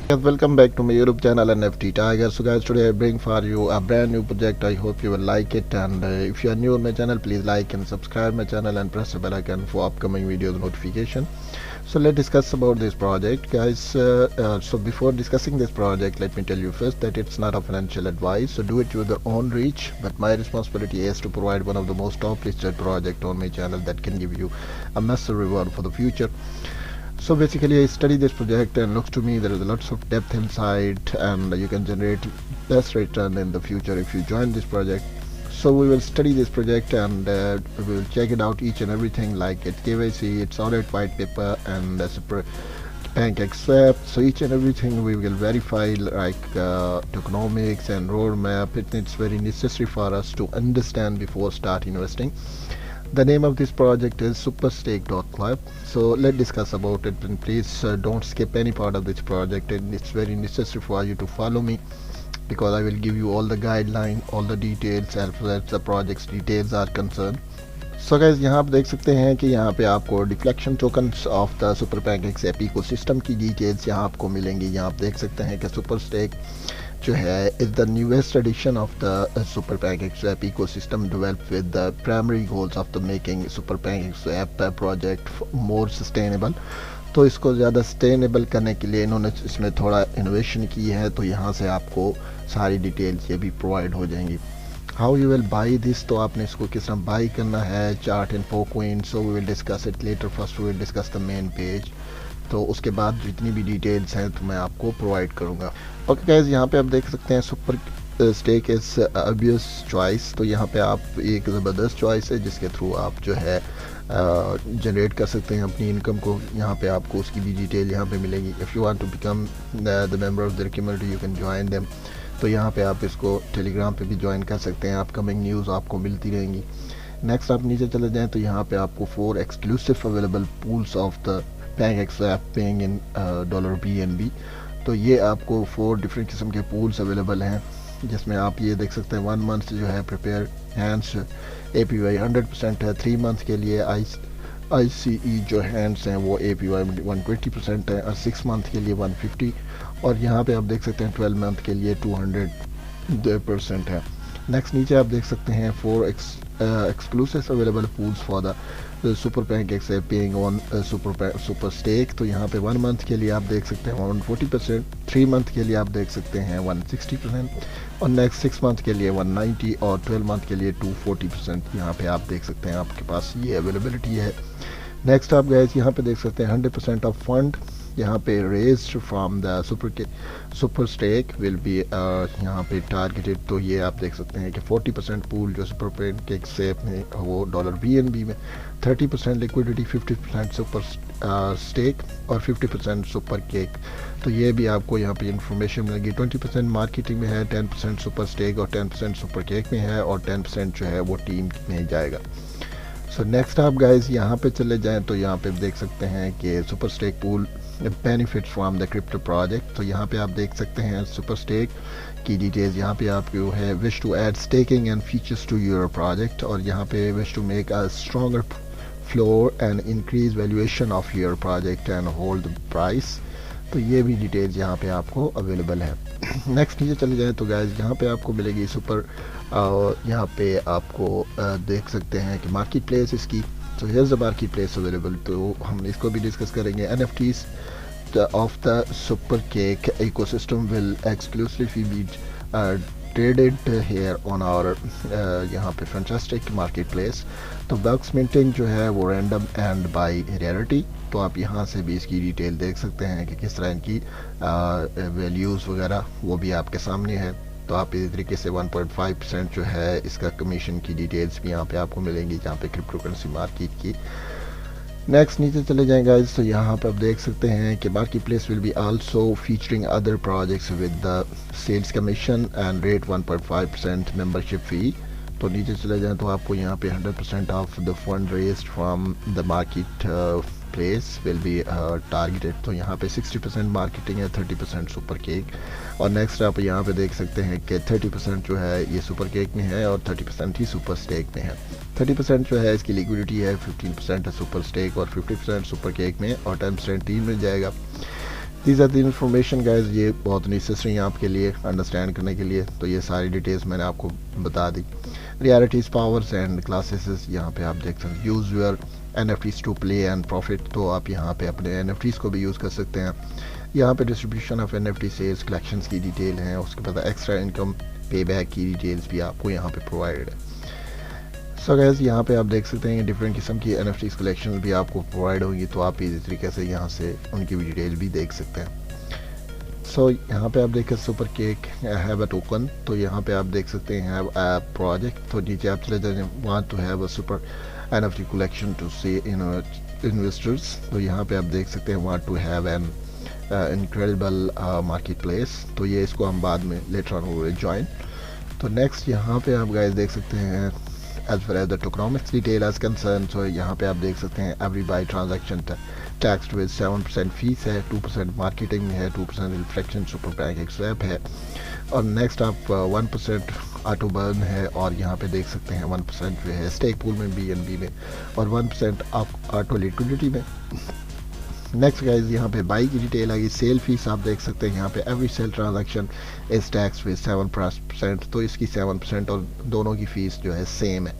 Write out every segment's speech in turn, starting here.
Guys, welcome back to my YouTube channel NFT Tiger. So guys, today I bring for you a brand new project. I hope you will like it, and if you are new on my channel, please like and subscribe my channel and press the bell icon for upcoming videos notification. So let's discuss about this project, guys. So before discussing this project, let me tell you first that it's not a financial advice, so do it with your own reach, but my responsibility is to provide one of the most top listed project on my channel that can give you a massive reward for the future. So basically I study this project and looks to me there is lots of depth inside, and you can generate best return in the future if you join this project. So we will study this project, and we will check it out each and everything like its KYC, its audit, white paper, and super pancake swap. So each and everything we will verify, like tokenomics and roadmap. It's very necessary for us to understand before start investing. The name of this project is superstake.club. So let's discuss about it, and please don't skip any part of this project, and it's very necessary for you to follow me because I will give you all the guideline, all the details as far as the project's details are concerned. So guys, यहाँ आप देख सकते हैं कि यहाँ पे आपको deflection tokens of the super pancakes app ecosystem की डिटेल्स यहाँ आपको मिलेंगी। यहाँ आप देख सकते हैं कि सुपर स्टेक जो है is the newest edition of the super pancakes app ecosystem developed with the primary goals of the making super pancakes app project more sustainable. तो इसको ज़्यादा सस्टेनेबल करने के लिए इन्होंने इसमें थोड़ा इनोवेशन की है, तो यहाँ से आपको सारी डिटेल्स ये भी प्रोवाइड हो जाएंगी। How you will buy this, तो आपने इसको किस तरह बाई करना है, chart and for queen. So we will discuss it later, first we will discuss the main page. तो उसके बाद जितनी भी डिटेल्स हैं तो मैं आपको प्रोवाइड करूँगा। ओके गाइस, यहाँ पे आप देख सकते हैं super stake is obvious choice. तो यहाँ पे आप एक ज़बरदस्त चॉइस है जिसके थ्रू आप जो है जनरेट कर सकते हैं अपनी इनकम को। यहाँ पे आपको उसकी भी डिटेल यहाँ पे मिलेगी। If you want to become the member of the community you can join them. तो यहाँ पे आप इसको टेलीग्राम पे भी ज्वाइन कर सकते हैं, अपकमिंग न्यूज़ आपको मिलती रहेंगी। नेक्स्ट आप नीचे चले जाएँ तो यहाँ पे आपको 4 exclusive available pools of the pancakes app paying in $BNB। तो ये आपको 4 डिफरेंट किस्म के पूल्स अवेलेबल हैं, जिसमें आप ये देख सकते हैं 1 मंथ जो है प्रिपेयर हैंड्स APY 100% है, 3 मंथ के लिए ICE जो हैंड्स हैं वो APY 120% है, और 6 मंथ के लिए 150, और यहाँ पे आप देख सकते हैं 12 मंथ के लिए 200% है। नेक्स्ट नीचे आप देख सकते हैं 4 exclusive available pools for the super pancakes paying on super stake. तो यहाँ पे 1 मंथ के लिए आप देख सकते हैं 140%, 3 मंथ के लिए आप देख सकते हैं 160%, और नेक्स्ट 6 मंथ के लिए 190, और 12 मंथ के लिए 240%। यहाँ पे आप देख सकते हैं आपके पास ये अवेलेबिलिटी है। नेक्स्ट आप गए यहाँ पे देख सकते हैं 100% ऑफ फंड यहाँ पे raised from the super stake will be यहाँ पे टारगेटेड। तो ये आप देख सकते हैं कि 40% पूल जो सुपर पैनकेक्स ऐप में वो $BNB में, 30% लिक्विडिटी, 50% सुपर स्टेक और 50% सुपर केक। तो ये भी आपको यहाँ पे इंफॉर्मेशन मिलेगी। 20% मार्केटिंग में है, 10% सुपर स्टेक और 10% सुपर केक में है, और 10% जो है वो टीम में जाएगा। सो नेक्स्ट आप गाइस यहाँ पे चले जाएं तो यहाँ पे देख सकते हैं कि super stake pool benefits from the crypto project. तो यहाँ पे आप देख सकते हैं सुपर स्टेक की डिटेल्स। यहाँ पे आपको है wish to add staking and features to your project, और यहाँ पे wish to make a stronger floor and increase valuation of your project and hold price. तो ये भी डिटेल्स यहाँ पे आपको अवेलेबल है। नेक्स्ट नीचे चले जाएँ तो गाइस यहाँ पे आपको मिलेगी सुपर यहाँ पे आपको देख सकते हैं कि मार्केट प्लेस इसकी। तो here the market place available, तो हम इसको भी डिस्कस करेंगे। NFTs of the super cake ecosystem will exclusively be traded here on our यहाँ पे fantastic marketplace। तो बॉक्स मिंटिंग जो है वो रैंडम एंड बाय रेयरिटी। तो आप यहाँ से भी इसकी डिटेल देख सकते हैं कि किस तरह की वैल्यूज़ वगैरह वो भी आपके सामने है। तो आप इसी तरीके से 1.5% जो है इसका कमीशन की डिटेल्स भी यहाँ पे आपको मिलेंगी, जहाँ पे क्रिप्टो करेंसी मार्केट की। नेक्स्ट नीचे चले जाएं गाइस तो यहाँ पे आप देख सकते हैं कि marketplace will be also featuring other projects with the sales commission and rate 1.5% membership fee. तो नीचे चले जाएं तो आपको यहाँ पे 100% of the fund raised from the market place will be targeted. तो यहाँ पे 60% मार्केटिंग है, 30% सुपर केक। और नेक्स्ट आप यहाँ पे देख सकते हैं कि 30% जो है ये सुपर केक में है और 30% ही सुपर स्टेक में है। 30% जो है इसकी लिक्विडिटी है, 15% है सुपर स्टेक और 50% सुपर केक में, और 10% टीम में जाएगा। These are the information guys, ये बहुत नेसेसरी है आपके लिए अंडरस्टैंड करने के लिए। तो ये सारी डिटेल्स मैंने आपको बता दी। रियलिटीज़, पावर्स एंड क्लासेस, यहाँ पे आप देख सकते हैं। Use your NFTs to play and profit, तो आप यहाँ पे अपने NFTs को भी यूज़ कर सकते हैं। यहाँ पे distribution of NFT sales collections की डिटेल है, उसके बाद एक्स्ट्रा इनकम पे बैक की डिटेल्स भी आपको यहाँ पे प्रोवाइडेड है। सो गैस यहाँ पे आप देख सकते हैं डिफरेंट किस्म की NFTs कलेक्शन भी आपको प्रोवाइड होंगी, तो आप इसी तरीके से यहाँ से उनकी भी डिटेल भी देख सकते हैं। सो यहाँ पे आप देखें super cake have a token, तो यहाँ पे आप देख सकते हैं हैव अ प्रोजेक्ट। तो नीचे आप चले जाए want to have a super NFT collection to say investors, तो यहाँ पे आप देख सकते हैं want to have an incredible market place, तो ये इसको हम बाद में लेटर ऑन हो ज्वाइन। तो नेक्स्ट यहाँ पे आप गाइस देख सकते हैं as far as the tokenomics detail as concern, तो यहाँ पे आप देख सकते हैं every buy transaction tax with 7% fees है, 2% मार्केटिंग में है, 2% रिफ्लेक्शन सुपर बैंक स्वैप है, और नेक्स्ट आप 1% ऑटो बर्न है, और यहाँ पे देख सकते हैं 1% जो है स्टेक पूल में BNB में, और 1% आप ऑटो लिक्विडिटी में। नेक्स्ट गाइज यहाँ पे बाई की डिटेल आएगी। सेल फीस आप देख सकते हैं यहाँ पे every sale transaction is tax with 7%, तो इसकी 7% और दोनों की फ़ीस जो है सेम है।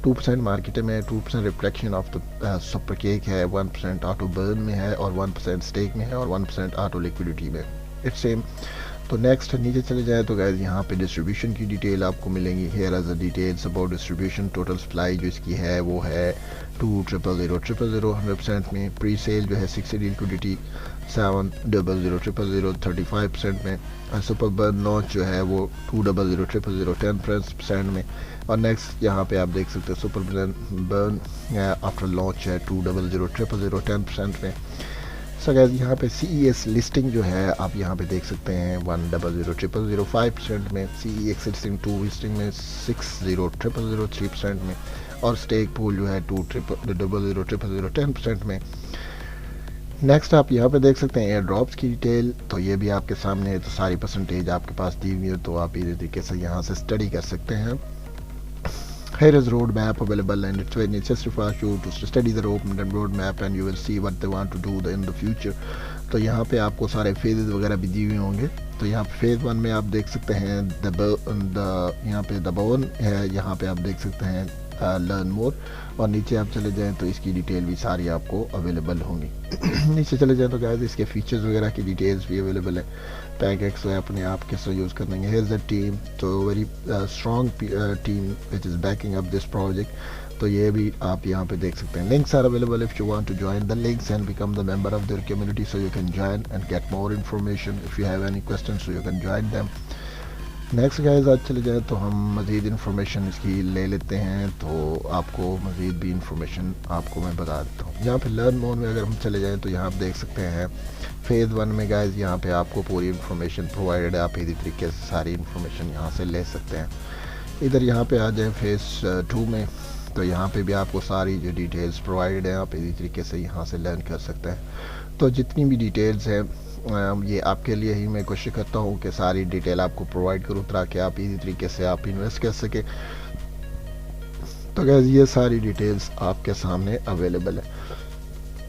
2% मार्केट में है, 2% reflection of the super cake है, 1% ऑटो बर्न में है, और 1% स्टेक में है, और 1% ऑटो लिक्विडिटी में, इट्स सेम। तो नेक्स्ट नीचे चले जाए तो गाइज यहाँ पे डिस्ट्रीब्यूशन की डिटेल आपको मिलेंगी। Here as the details about distribution. Total supply जो इसकी है वो है 2000000 100% में। प्री सेल जो है 60 लिक्विडिटी 7000000 35% में। और सुपर बर्न लॉन्च जो है वो 2000000 10% में। और नेक्स्ट यहाँ पे आप देख सकते हैं सुपर बर्न आफ्टर लॉन्च है 2000000 10% में। सो गाइस यहाँ पे CES लिस्टिंग जो है आप यहाँ पे देख सकते हैं 1000000 5% में। CEX लिस्टिंग 2 लिस्टिंग में 6000000 3% में, और स्टेक पूल जो है 2000000 10% में। नेक्स्ट आप यहाँ पे देख सकते हैं एयर ड्रॉप्स की डिटेल, तो ये भी आपके सामने है, तो सारी परसेंटेज आपके पास दी हुई है, तो आप इसी तरीके से यहाँ से स्टडी कर सकते हैं। Here is roadmap available and it's very necessary for you to study the roadmap and you will see what they want to do in the future। तो यहाँ पे आपको सारे फेजेस वगैरह भी दिए हुए होंगे। तो यहाँ पे फेज़ 1 में आप देख सकते हैं यहाँ पे द बर्न है, यहाँ पे आप देख सकते हैं लर्न मोर, और नीचे आप चले जाएं तो इसकी डिटेल भी सारी आपको अवेलेबल होंगी। नीचे चले जाएं तो गाइस इसके फीचर्स वगैरह की डिटेल्स भी अवेलेबल है। पैंकेक्स अपने आप कैसे यूज़ कर लेंगे। हेयर द टीम, तो very strong team which is backing up this project, तो ये भी आप यहाँ पे देख सकते हैं। Links are available if you want to join the links and become the member of their community, so you can join and get more information if you have any question, so you can join them. Next guys आज चले जाए तो हम मज़ीद information इसकी ले लेते हैं, तो आपको मज़ीद भी इन्फॉर्मेशन आपको मैं बता देता हूँ। यहाँ पे लर्न मोड में अगर हम चले जाएँ तो यहाँ आप देख सकते हैं फेज़ 1 में गाइस यहाँ पे आपको पूरी इन्फॉर्मेशन प्रोवाइडेड है, आप इसी तरीके से सारी इन्फॉर्मेशन यहाँ से ले सकते हैं। इधर यहाँ पे आ जाए फेज़ 2 में, तो यहाँ पे भी आपको सारी जो डिटेल्स प्रोवाइडेड है, आप इसी तरीके से यहाँ से लर्न कर सकते हैं। तो जितनी भी डिटेल्स हैं ये आपके लिए ही मैं कोशिश करता हूँ कि सारी डिटेल आपको प्रोवाइड करूँ ताकि आप इसी तरीके से आप इन्वेस्ट कर सके। तो गाइस ये सारी डिटेल्स आपके सामने अवेलेबल है।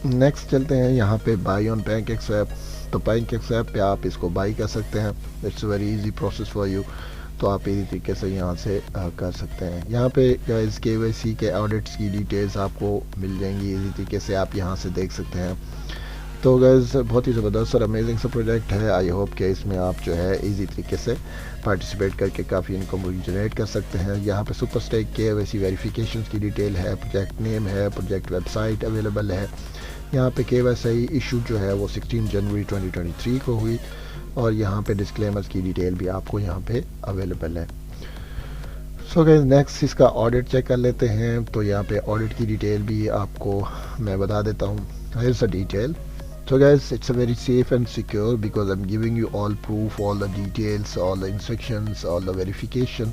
नेक्स्ट चलते हैं यहाँ पे बाई ऑन पैनकेक्स ऐप। तो पैनकेक्स ऐप पे आप इसको बाई कर सकते हैं, it's very easy process for you, तो आप इसी तरीके से यहाँ से कर सकते हैं। यहाँ पे गाइस KYC के ऑडिट्स की डिटेल्स आपको मिल जाएंगी, इसी तरीके से आप यहाँ से देख सकते हैं। तो गाइस बहुत ही ज़बरदस्त और अमेजिंग सा प्रोजेक्ट है। आई होप कि इसमें आप जो है इजी तरीके से पार्टिसिपेट करके काफ़ी इनकम जनरेट कर सकते हैं। यहाँ पे सुपर स्टेक KYC वेरिफिकेशन की डिटेल है, प्रोजेक्ट नेम है, प्रोजेक्ट वेबसाइट अवेलेबल है। यहाँ पे KYC इशू जो है वो 16 जनवरी 2023 को हुई, और यहाँ पे डिस्क्लेमर्स की डिटेल भी आपको यहाँ पे अवेलेबल है। सो गाइस नेक्स्ट इसका ऑडिट चेक कर लेते हैं। तो यहाँ पे ऑडिट की डिटेल भी आपको मैं बता देता हूँ। Here's the detail. So guys, it's a very safe and secure because I'm giving you all proof, all the details, all the instructions, all the verification,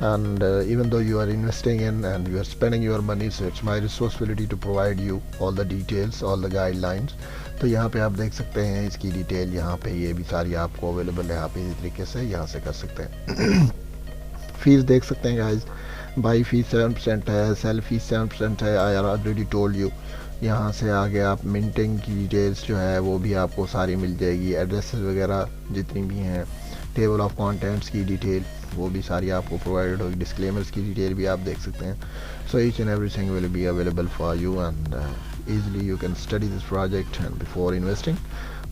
and even though you are investing in and you are spending your money, so it's my responsibility to provide you all the details, all the guidelines। तो यहाँ पे आप देख सकते हैं इसकी detail, यहाँ पे ये भी सारी आपको अवेलेबल है, आप इसी तरीके से यहाँ से कर सकते हैं। फीस देख सकते हैं गाइज, बाई फीस 7% है, सेल फीस 7% है। आई ऑलरेडी टोल्ड यू यहाँ से आगे आप मिंटिंग की डिटेल्स जो है वो भी आपको सारी मिल जाएगी, एड्रेसेस वगैरह जितनी भी हैं, टेबल ऑफ कंटेंट्स की डिटेल वो भी सारी आपको प्रोवाइडेड होगी, डिस्क्लेमर्स की डिटेल भी आप देख सकते हैं. So each and everything will be available for you and easily you can study this project and before investing.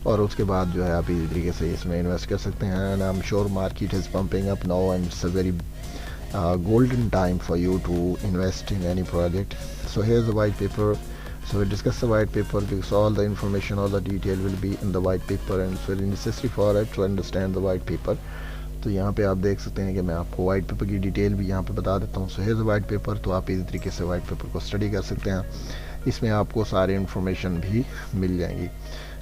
और उसके बाद जो है आप इसी तरीके से इसमें इन्वेस्ट कर सकते हैं. And I am sure market is pumping up now and it's a very golden time for you to invest in any project. So here's the white paper. So we'll discuss the white paper because all the information, all the detail will be in the white paper and it's very necessary for it to understand the white paper. तो यहाँ पे आप देख सकते हैं कि मैं आपको वाइट पेपर की डिटेल भी यहाँ पे बता देता हूँ. So here the white paper. तो आप इसी तरीके से वाइट पेपर को स्टडी कर सकते हैं, इसमें आपको सारी इन्फॉर्मेशन भी मिल जाएंगी.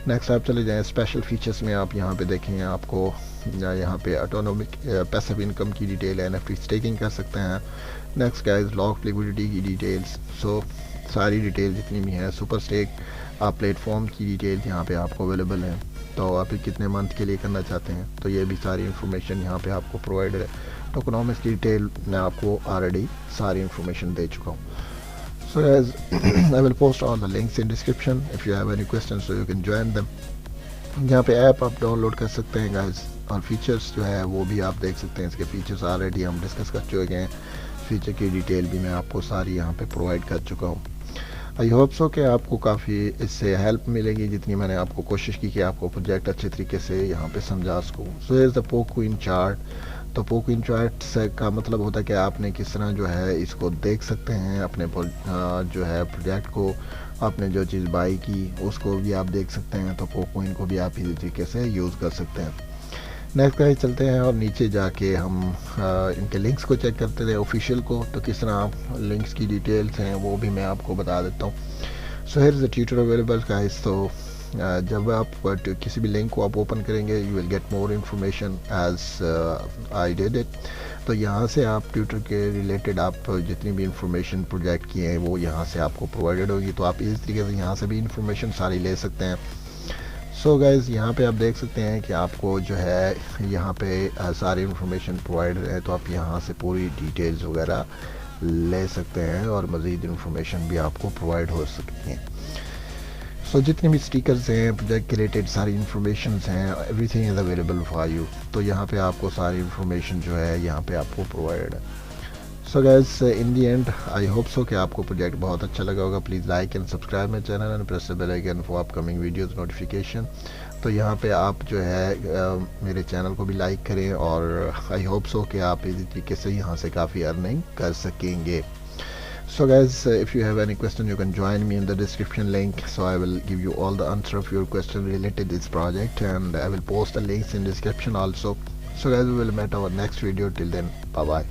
नेक्स्ट आप चले जाएँ स्पेशल फीचर्स में. आप यहाँ पे देखेंगे आपको यहाँ पे ऑटोनोमिक पैसिव इनकम की डिटेल है, NFT स्टेकिंग कर सकते हैं. नेक्स्ट गाइस लॉक लिक्विडिटी की डिटेल्स. सो सारी डिटेल जितनी भी है, सुपर स्टेक आप प्लेटफॉर्म की डिटेल यहाँ पे आपको अवेलेबल है. तो आप कितने मंथ के लिए करना चाहते हैं तो ये भी सारी इन्फॉर्मेशन यहाँ पे आपको प्रोवाइडेड है. टोकनॉमिक्स की डिटेल मैं आपको ऑलरेडी सारी इन्फॉर्मेशन दे चुका हूँ. So as I will post all the links in description. If you have any questions so you can join them. यहाँ पे ऐप आप डाउनलोड कर सकते हैं गाइस, और फीचर्स जो है वो भी आप देख सकते हैं. इसके फीचर्स ऑलरेडी हम डिस्कस कर चुके हैं, फीचर की डिटेल भी मैं आपको सारी यहाँ पे प्रोवाइड कर चुका हूँ. आई होप सो कि आपको काफ़ी इससे हेल्प मिलेगी, जितनी मैंने आपको कोशिश की कि आपको प्रोजेक्ट अच्छे तरीके से यहाँ पे समझा सकूँ. सो इज़ द पोकविन चार्ट. तो पोकविन चार्ट से का मतलब होता है कि आपने किस तरह जो है इसको देख सकते हैं, अपने जो है प्रोजेक्ट को, आपने जो चीज़ बाई की उसको भी आप देख सकते हैं. तो पोकविन को भी आप इसी तरीके से यूज़ कर सकते हैं. नेक्स्ट गाइस चलते हैं और नीचे जाके हम इनके लिंक्स को चेक करते थे ऑफिशियल को. तो किस तरह लिंक्स की डिटेल्स हैं वो भी मैं आपको बता देता हूँ. So here is the tutor available guys. तो जब आप किसी भी लिंक को आप ओपन करेंगे you will get more information as I did it. तो यहाँ से आप ट्यूटर के रिलेटेड आप जितनी भी इंफॉर्मेशन प्रोजेक्ट की है वो यहाँ से आपको प्रोवाइडेड होगी. तो आप इस तरीके से यहाँ से भी इंफॉर्मेशन सारी ले सकते हैं. सो गाइज़ यहाँ पे आप देख सकते हैं कि आपको जो है यहाँ पे सारी इन्फॉर्मेशन प्रोवाइडेड है. तो आप यहाँ से पूरी डिटेल्स वगैरह ले सकते हैं और मज़ीद इन्फॉर्मेशन भी आपको प्रोवाइड हो सकती हैं. सो जितने भी स्टिकर्स हैं, प्रोजेक्ट के रिलेटेड सारी इन्फॉर्मेशन हैं, everything is available for you. तो यहाँ पे आपको सारी इन्फॉर्मेशन जो है यहाँ पे आपको प्रोवाइडेड है. So guys in the end I hope so कि आपको प्रोजेक्ट बहुत अच्छा लगा होगा. Please like and subscribe my channel and press the bell icon for upcoming videos notification. तो यहाँ पे आप जो है मेरे चैनल को भी लाइक करें और आई होप सो कि आप इसी तरीके से यहाँ से काफ़ी अर्निंग कर सकेंगे. So guys, if you have any question you can join me in the description link, so I will give you all the answer of your question related to this project, and I will post the links in description also. So guys, we will meet our next video. Till then, bye bye.